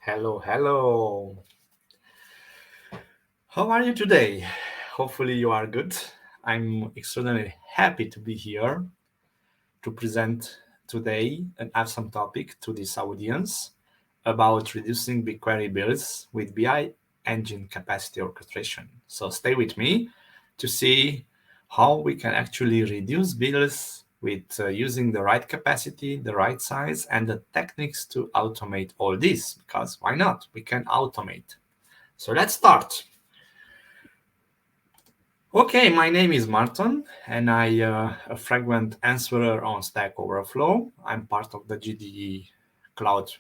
Hello, hello. How are you today? Hopefully, you are good. I'm extraordinarily happy to be here to present today an awesome topic to this audience about reducing BigQuery builds with BI engine capacity orchestration. So, stay with me to see how we can actually reduce builds with using the right capacity, the right size, and the techniques to automate all this. Because why not? We can automate. So let's start. Okay, my name is Marton, and I a frequent answerer on Stack Overflow. I'm part of the GDE Cloud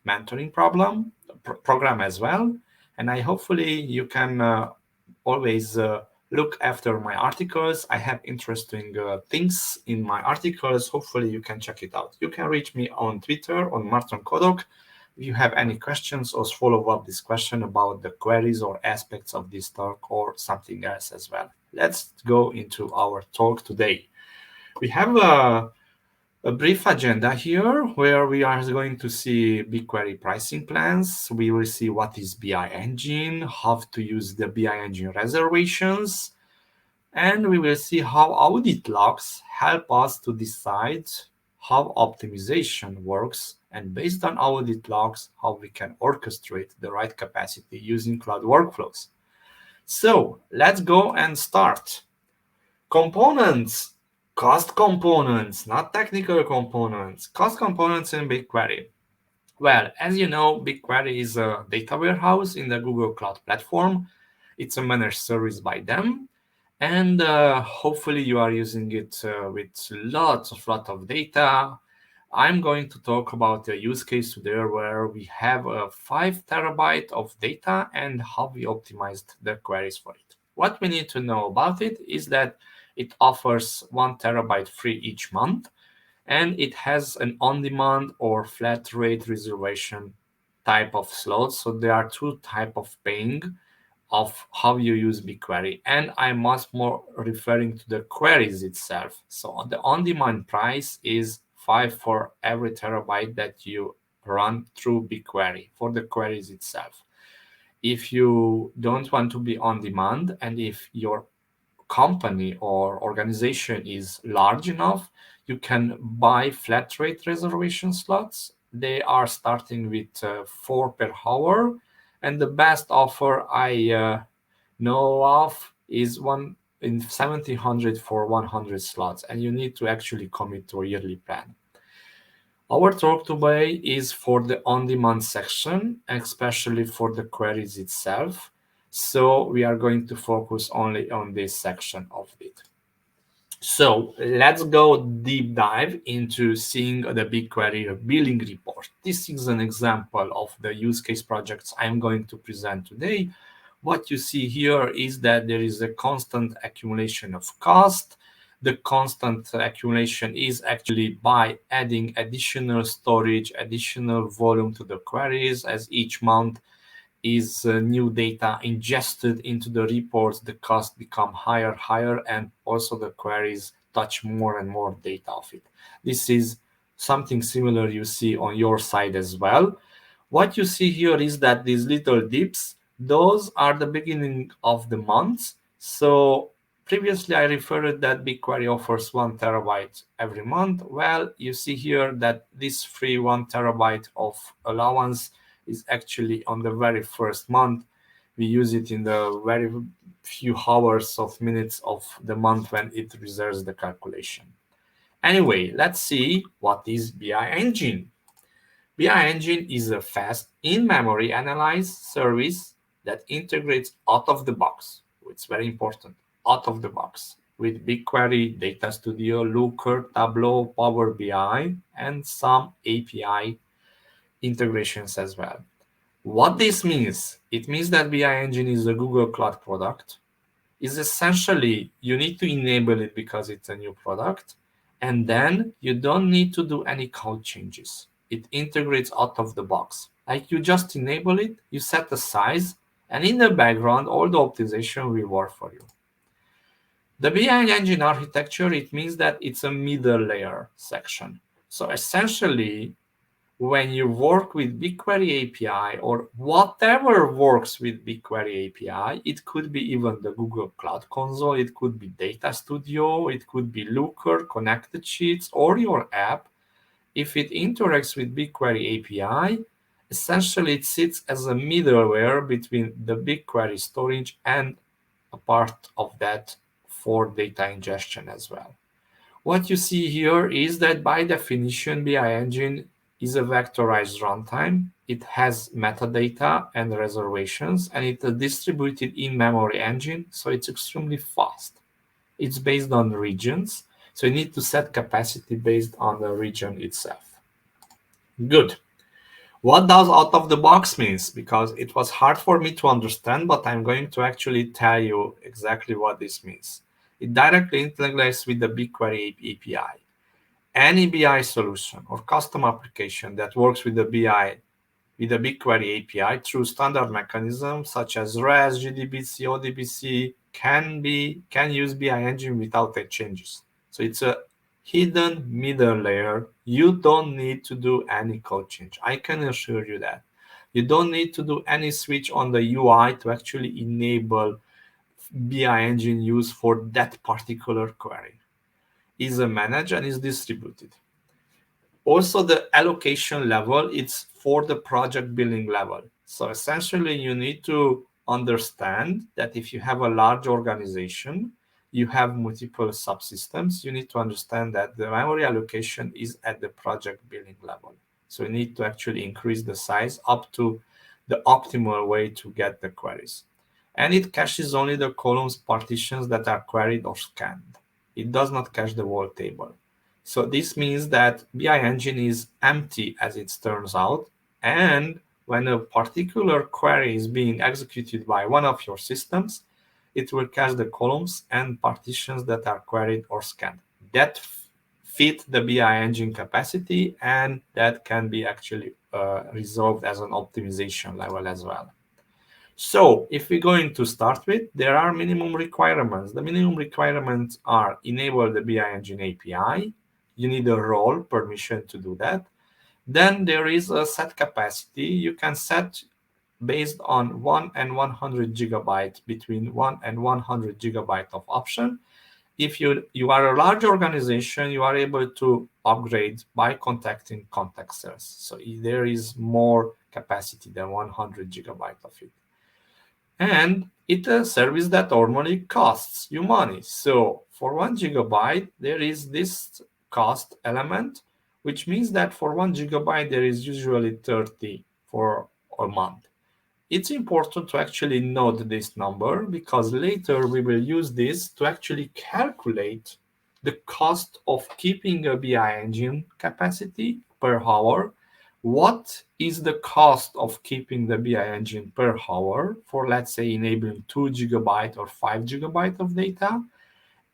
mentoring program as well, and I hopefully you can always look after my articles. I have interesting things in my articles. Hopefully you can check it out. You can reach me on Twitter on Marton Kodok. If you have any questions or follow up this question about the queries or aspects of this talk or something else as well. Let's go into our talk today. We have a brief agenda here where we are going to see BigQuery pricing plans. We will see what is BI engine, how to use the BI engine reservations, and we will see how audit logs help us to decide how optimization works, and based on audit logs, how we can orchestrate the right capacity using cloud workflows. So let's go and start. Components, cost components, not technical components, cost components in BigQuery. Well, as you know, BigQuery is a data warehouse in the Google Cloud Platform. It's a managed service by them. And hopefully you are using it with lot of data. I'm going to talk about a use case today where we have a 5 terabyte of data and how we optimized the queries for it. What we need to know about it is that it offers 1 terabyte free each month, and it has an on-demand or flat rate reservation type of slots. So there are two type of paying of how you use BigQuery, and I'm much more referring to the queries itself. So the on-demand price is 5 for every terabyte that you run through BigQuery for the queries itself. If you don't want to be on demand, and if your company or organization is large enough, you can buy flat rate reservation slots. They are starting with 4 per hour, and the best offer I know of is one in 1700 for 100 slots, and you need to actually commit to a yearly plan. Our talk today is for the on-demand section, especially for the queries itself. So we are going to focus only on this section of it. So let's go deep dive into seeing the BigQuery billing report. This is an example of the use case projects I'm going to present today. What you see here is that there is a constant accumulation of cost. The constant accumulation is actually by adding additional storage, additional volume to the queries. As each month is new data ingested into the reports, the cost become higher, and also the queries touch more and more data of it. This is something similar you see on your side as well. What you see here is that these little dips, those are the beginning of the months. So previously I referred that BigQuery offers 1 terabyte every month. Well, you see here that this free 1 terabyte of allowance is actually on the very first month. We use it in the very few hours of minutes of the month when it reserves the calculation. Anyway, let's see what is BI Engine. BI Engine is a fast in-memory analyze service that integrates out of the box. It's very important, out of the box, with BigQuery, Data Studio, Looker, Tableau, Power BI, and some API integrations as well. What this means? It means that BI Engine is a Google Cloud product. Is essentially you need to enable it because it's a new product, and then you don't need to do any code changes. It integrates out of the box. Like you just enable it, you set the size, and in the background, all the optimization will work for you. The BI Engine architecture, it means that it's a middle layer section. So essentially, when you work with BigQuery API or whatever works with BigQuery API, it could be even the Google Cloud Console, it could be Data Studio, it could be Looker, Connected Sheets, or your app. If it interacts with BigQuery API, essentially it sits as a middleware between the BigQuery storage and a part of that for data ingestion as well. What you see here is that by definition, BI Engine is a vectorized runtime. It has metadata and reservations, and it's a distributed in-memory engine, so it's extremely fast. It's based on regions, so you need to set capacity based on the region itself. Good. What does out of the box means? Because it was hard for me to understand, but I'm going to actually tell you exactly what this means. It directly integrates with the BigQuery API. Any BI solution or custom application that works with the BigQuery API through standard mechanisms such as REST, JDBC, ODBC can use BI Engine without any changes. So it's a hidden middle layer. You don't need to do any code change. I can assure you that. You don't need to do any switch on the UI to actually enable BI Engine use for that particular query. Is managed and is distributed. Also, the allocation level, it's for the project billing level. So essentially, you need to understand that if you have a large organization, you have multiple subsystems, you need to understand that the memory allocation is at the project billing level. So you need to actually increase the size up to the optimal way to get the queries. And it caches only the columns partitions that are queried or scanned. It does not cache the whole table. So this means that BI Engine is empty as it turns out. And when a particular query is being executed by one of your systems, it will cache the columns and partitions that are queried or scanned. That fit the BI Engine capacity, and that can be actually resolved as an optimization level as well. So if we're going to start with, there are minimum requirements. The minimum requirements are enable the BI Engine API. You need a role permission to do that. Then there is a set capacity. You can set based on 1 and 100 gigabyte, between 1 and 100 gigabyte of option. If you are a large organization, you are able to upgrade by contacting contact sales. So there is more capacity than 100 gigabyte of it. And it's a service that normally costs you money. So for 1 gigabyte, there is this cost element, which means that for 1 gigabyte, there is usually 30 for a month. It's important to actually note this number because later we will use this to actually calculate the cost of keeping a BI engine capacity per hour. What is the cost of keeping the BI engine per hour for, let's say, enabling 2 gigabyte or 5 gigabyte of data?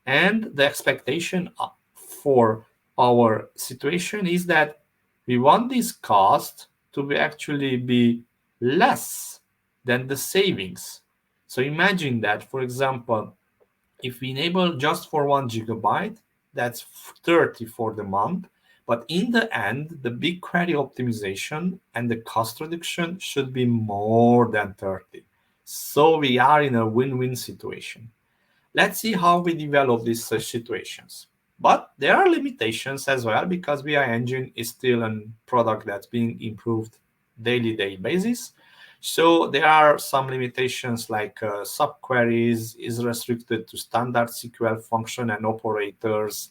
And the expectation for our situation is that we want this cost to be less than the savings. So imagine that, for example, if we enable just for 1 gigabyte, that's 30 for the month. But in the end, the BigQuery optimization and the cost reduction should be more than 30. So we are in a win-win situation. Let's see how we develop these situations. But there are limitations as well because BI Engine is still a product that's being improved daily basis. So there are some limitations like subqueries is restricted to standard SQL function and operators.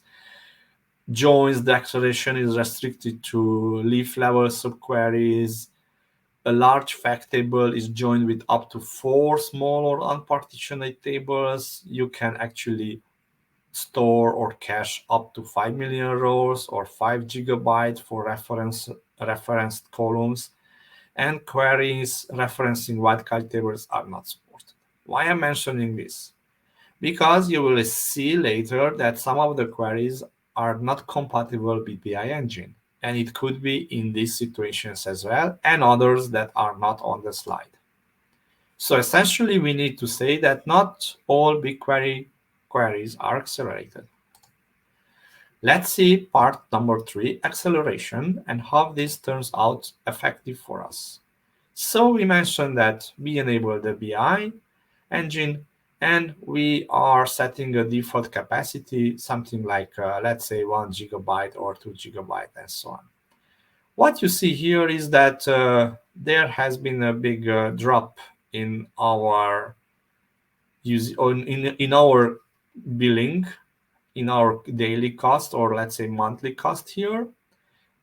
Joins, the acceleration is restricted to leaf level subqueries. A large fact table is joined with up to 4 small or unpartitioned tables. You can actually store or cache up to 5 million rows or 5 gigabytes for referenced columns, and queries referencing wildcard tables are not supported. Why am I mentioning this? Because you will see later that some of the queries are not compatible with BI Engine, and it could be in these situations as well, and others that are not on the slide. So essentially, we need to say that not all BigQuery queries are accelerated. Let's see part number 3, acceleration, and how this turns out effective for us. So we mentioned that we enable the BI engine and we are setting a default capacity, something like, let's say 1 gigabyte or 2 gigabyte and so on. What you see here is that there has been a big drop in our in our billing, in our daily cost, or let's say monthly cost here.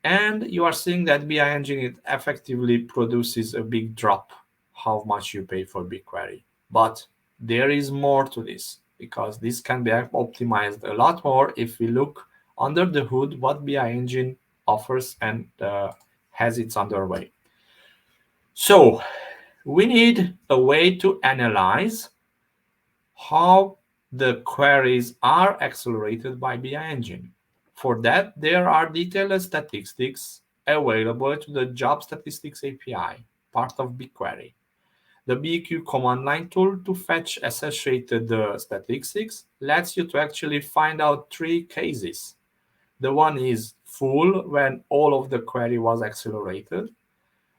And you are seeing that BI engine it effectively produces a big drop how much you pay for BigQuery. But there is more to this because this can be optimized a lot more if we look under the hood what BI engine offers and has its underway. So we need a way to analyze how the queries are accelerated by BI engine. For that, there are detailed statistics available to the Job Statistics API, part of BigQuery. The BQ command line tool to fetch associated statistics lets you to actually find out 3 cases. The one is full when all of the query was accelerated.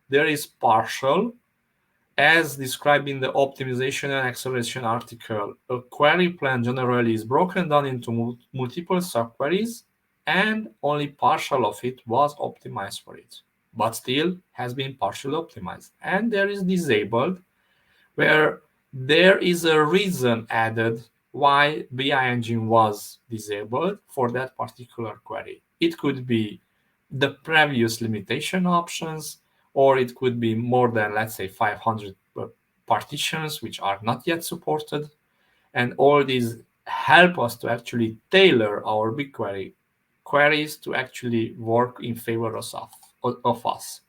There is partial, as described in the optimization and acceleration article. A query plan generally is broken down into multiple subqueries and only partial of it was optimized for it, but still has been partially optimized. And there is disabled, where there is a reason added why BI engine was disabled for that particular query. It could be the previous limitation options, or it could be more than, let's say, 500 partitions which are not yet supported. And all these help us to actually tailor our BigQuery queries to actually work in favor of us.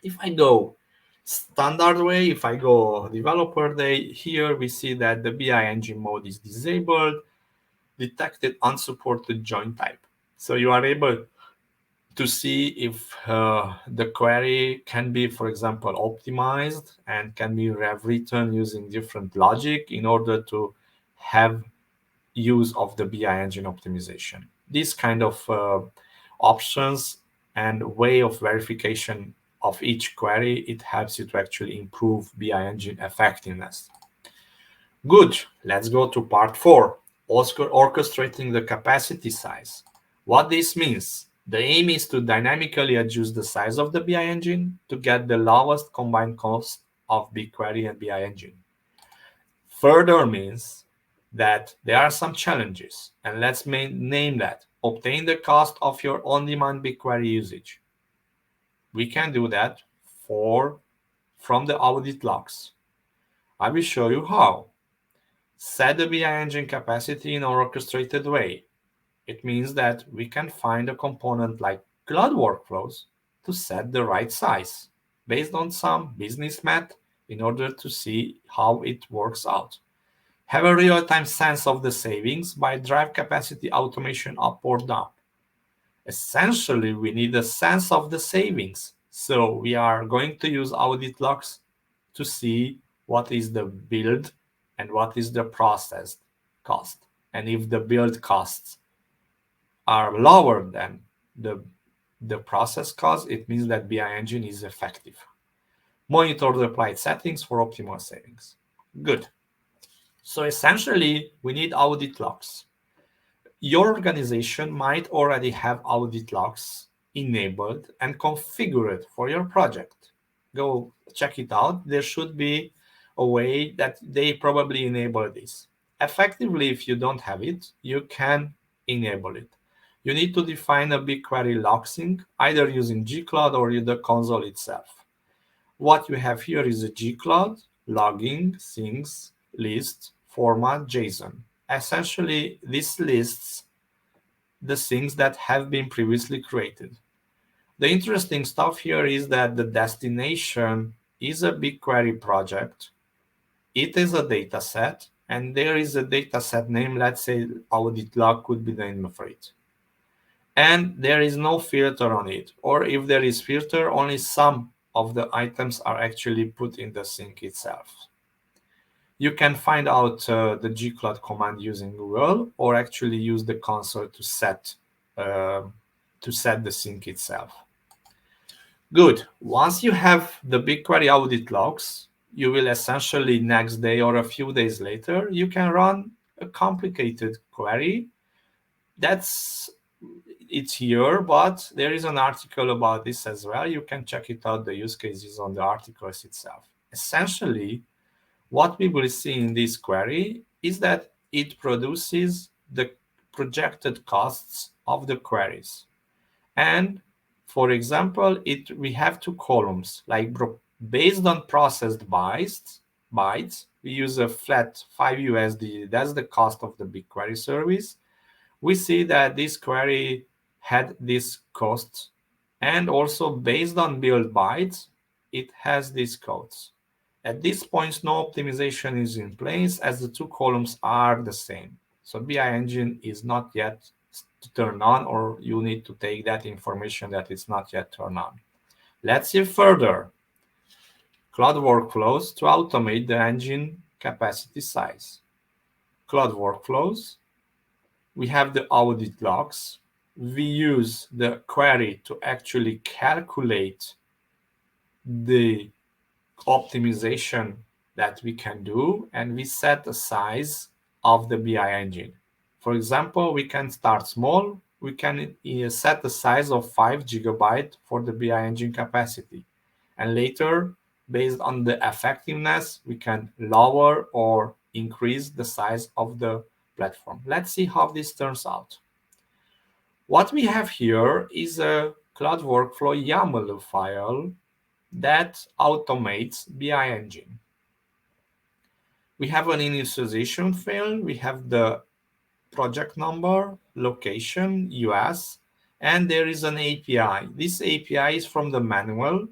If I go standard way, if I go developer day, here we see that the BI engine mode is disabled, detected unsupported join type. So you are able to see if the query can be, for example, optimized and can be rewritten using different logic in order to have use of the BI engine optimization. These kind of options and way of verification of each query, it helps you to actually improve BI engine effectiveness. Good, let's go to part 4, orchestrating the capacity size. What this means, the aim is to dynamically adjust the size of the BI engine to get the lowest combined cost of BigQuery and BI engine. Further means that there are some challenges, and let's name that. Obtain the cost of your on-demand BigQuery usage. We can do that from the audit logs. I will show you how. Set the BI engine capacity in an orchestrated way. It means that we can find a component like cloud workflows to set the right size based on some business math in order to see how it works out. Have a real-time sense of the savings by drive capacity automation up or down. Essentially, we need a sense of the savings. So we are going to use audit logs to see what is the build and what is the processed cost. And if the build costs are lower than the process cost, it means that BI engine is effective. Monitor the applied settings for optimal savings. Good. So essentially, we need audit logs. Your organization might already have audit logs enabled and configured for your project. Go check it out. There should be a way that they probably enable this. Effectively, if you don't have it, you can enable it. You need to define a BigQuery log sync, either using gcloud or the console itself. What you have here is a gcloud logging syncs list format JSON. Essentially, this lists the things that have been previously created. The interesting stuff here is that the destination is a BigQuery project. It is a data set, and there is a data set name. Let's say audit log could be the name for it. And there is no filter on it. Or if there is filter, only some of the items are actually put in the sync itself. You can find out the gcloud command using Google or actually use the console to set uh, to set the sync itself. Good. Once you have the BigQuery audit logs, you will essentially next day or a few days later, you can run a complicated query. That's it's here, but there is an article about this as well. You can check it out. The use cases on the articles itself. Essentially, what we will see in this query is that it produces the projected costs of the queries. And for example, we have two columns, like based on processed bytes, we use a flat 5 USD. That's the cost of the BigQuery service. We see that this query had this cost, and also based on build bytes, it has these codes. At this point, no optimization is in place as the two columns are the same. So BI engine is not yet turned on, or you need to take that information that it's not yet turned on. Let's see further. Cloud workflows to automate the engine capacity size. Cloud workflows. We have the audit logs. We use the query to actually calculate the optimization that we can do, and we set the size of the BI engine. For example, we can start small. We can set the size of 5 GB for the BI engine capacity. And later, based on the effectiveness, we can lower or increase the size of the platform. Let's see how this turns out. What we have here is a Cloud Workflow YAML file that automates BI engine. We have an initialization field. We have the project number, location, US, and there is an API. This API is from the manual,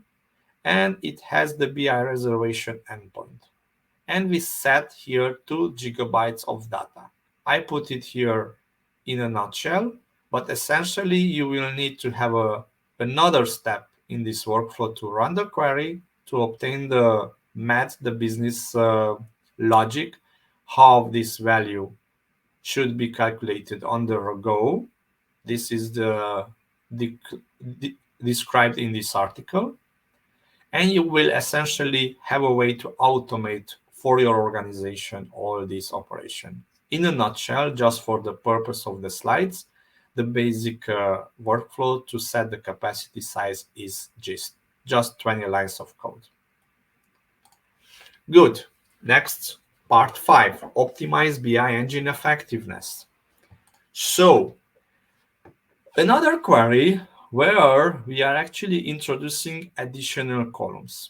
and it has the BI reservation endpoint. And we set here 2 GB of data. I put it here in a nutshell, but essentially you will need to have another step in this workflow to run the query, to obtain the math, the business logic, how this value should be calculated on the go. This is described in this article. And you will essentially have a way to automate for your organization all this operation. In a nutshell, just for the purpose of the slides, the basic workflow to set the capacity size is just 20 lines of code. Good. Next, part 5, optimize BI engine effectiveness. So, another query where we are actually introducing additional columns.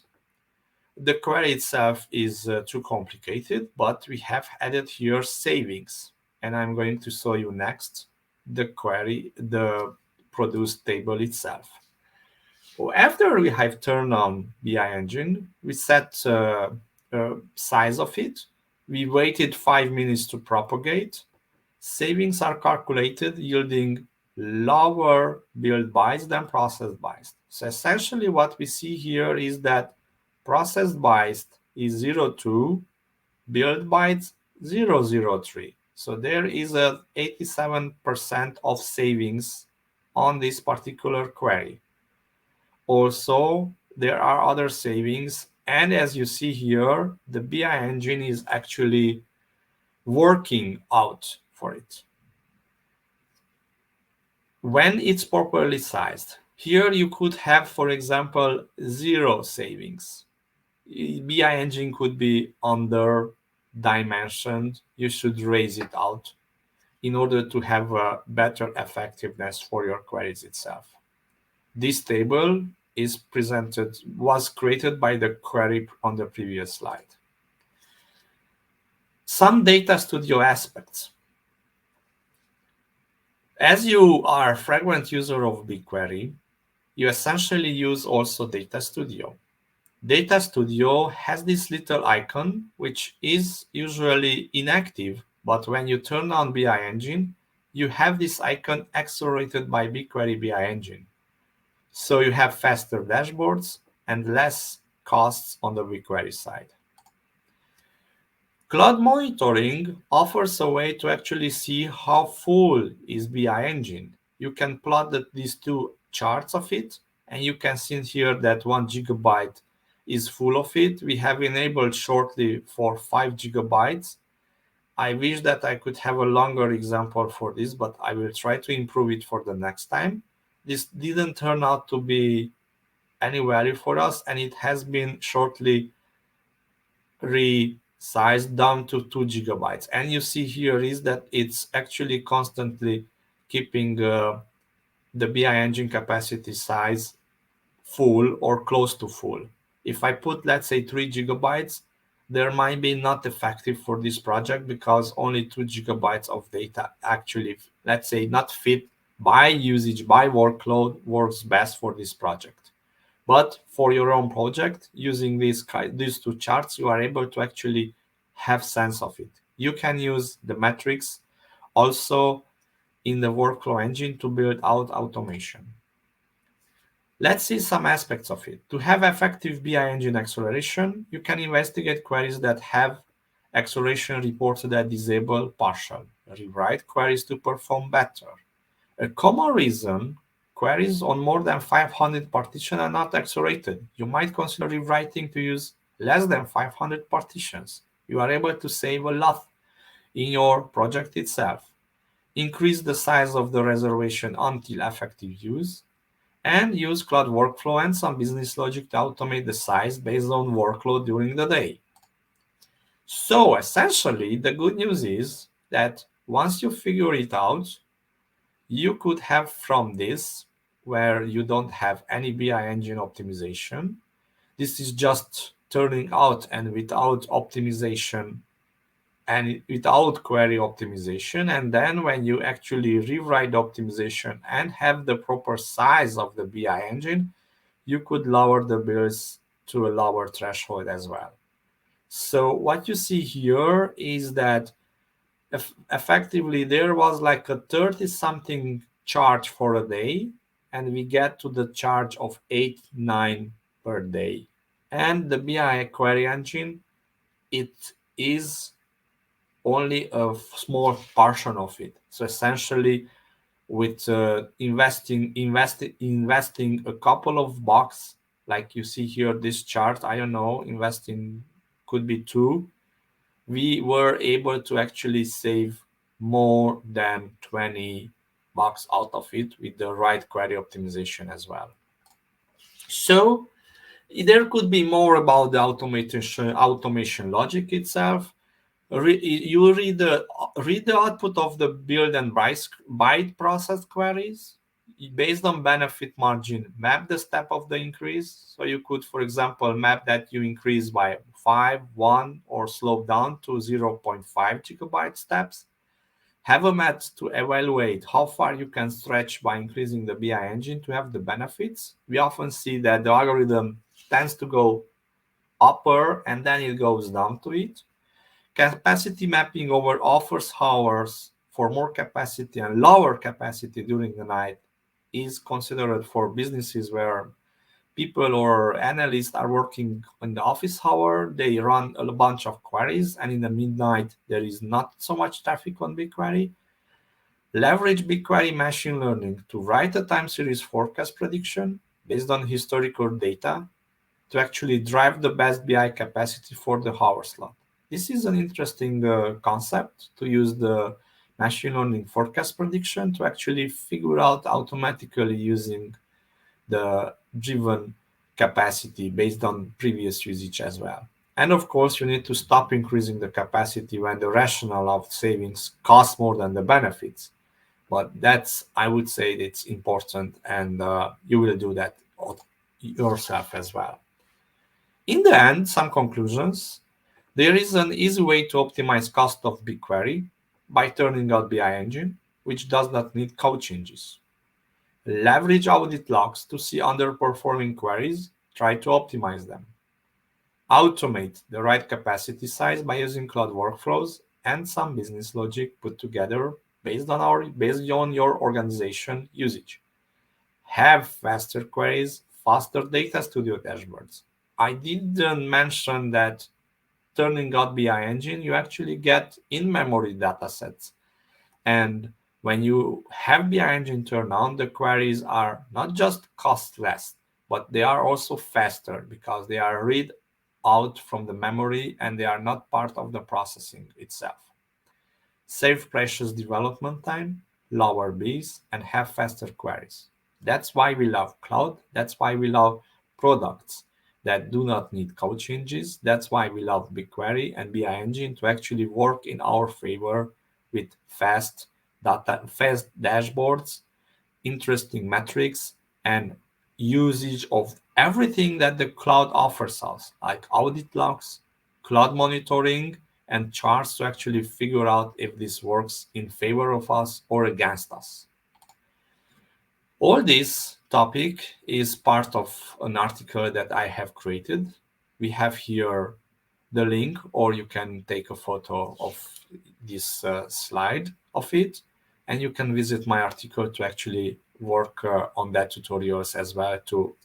The query itself is too complicated, but we have added here savings. And I'm going to show you next the query, the produced table itself. So after we have turned on BI engine, we set size of it. We waited 5 minutes to propagate. Savings are calculated yielding lower build bytes than processed bytes. So essentially what we see here is that processed bytes is 02, build bytes 003. So there is a 87% of savings on this particular query. Also, there are other savings, and as you see here, the BI engine is actually working out for it. When it's properly sized, here you could have, for example, 0 savings. BI engine could be under dimensioned. You should raise it out in order to have a better effectiveness for your queries itself. This table was created by the query on the previous slide. Some Data Studio aspects. As you are a frequent user of BigQuery, you essentially use also Data Studio. Data Studio has this little icon, which is usually inactive, but when you turn on BI engine, you have this icon accelerated by BigQuery BI engine. So you have faster dashboards and less costs on the BigQuery side. Cloud monitoring offers a way to actually see how full is BI engine. you can plot these two charts of it, and you can see here that 1 GB is full of it. We have enabled shortly for 5 GB. I wish that I could have a longer example for this, but I will try to improve it for the next time. This didn't turn out to be any value for us, and it has been shortly resized down to 2 GB. And you see here is that it's actually constantly keeping the BI engine capacity size full or close to full. If I put, let's say, 3 GB, there might be not effective for this project because only 2 GB of data actually, let's say, not fit by usage, by workload, works best for this project. But for your own project, using these two charts, you are able to actually have sense of it. You can use the metrics also in the workflow engine to build out automation. Let's see some aspects of it. To have effective BI engine acceleration, you can investigate queries that have acceleration reports that disable partial. Rewrite queries to perform better. A common reason queries on more than 500 partitions are not accelerated. You might consider rewriting to use less than 500 partitions. You are able to save a lot in your project itself. Increase the size of the reservation until effective use, and use cloud workflow and some business logic to automate the size based on workload during the day. So essentially, the good news is that once you figure it out, you could have from this, where you don't have any BI engine optimization. This is just turning out and without optimization and without query optimization. And then when you actually rewrite the optimization and have the proper size of the BI engine, you could lower the bills to a lower threshold as well. So what you see here is that effectively there was like a 30 something charge for a day, and we get to the charge of 8-9 per day. And the BI query engine, it is only a small portion of it. So essentially, with investing a couple of bucks, like you see here, this chart, I don't know, investing could be 2, we were able to actually save more than 20 bucks out of it with the right query optimization as well. So there could be more about the automation logic itself. You read the output of the build and byte process queries. Based on benefit margin, map the step of the increase. So you could, for example, map that you increase by 5, 1, or slow down to 0.5 GB steps. Have a method to evaluate how far you can stretch by increasing the BI engine to have the benefits. We often see that the algorithm tends to go upper and then it goes down to it. Capacity mapping over office hours for more capacity and lower capacity during the night is considered for businesses where people or analysts are working in the office hour. They run a bunch of queries, and in the midnight, there is not so much traffic on BigQuery. Leverage BigQuery machine learning to write a time series forecast prediction based on historical data to actually drive the best BI capacity for the hour slot. This is an interesting concept, to use the machine learning forecast prediction to actually figure out automatically using the driven capacity based on previous usage as well. And of course, you need to stop increasing the capacity when the rationale of savings costs more than the benefits. But that's, I would say, it's important, and you will do that yourself as well. In the end, some conclusions. There is an easy way to optimize cost of BigQuery by turning out BI engine, which does not need code changes. Leverage audit logs to see underperforming queries, try to optimize them. Automate the right capacity size by using cloud workflows and some business logic put together based on your organization usage. Have faster queries, faster data studio dashboards. I didn't mention that turning out BI engine, you actually get in-memory datasets and When you have BI engine turned on, the queries are not just cost less, but they are also faster because they are read out from the memory and they are not part of the processing itself. Save precious development time, lower bills, and have faster queries. That's why we love cloud. That's why we love products that do not need code changes. That's why we love BigQuery and BI Engine to actually work in our favor with fast data, fast dashboards, interesting metrics, and usage of everything that the cloud offers us, like audit logs, cloud monitoring, and charts to actually figure out if this works in favor of us or against us. All this topic is part of an article that I have created. We have here the link, or you can take a photo of this slide of it, and you can visit my article to actually work on that tutorials as well to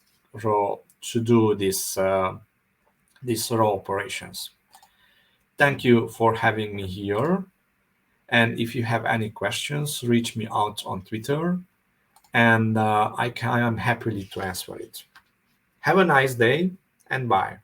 do these raw operations. Thank you for having me here. And if you have any questions, reach me out on Twitter, and I am happily to answer it. Have a nice day, and bye.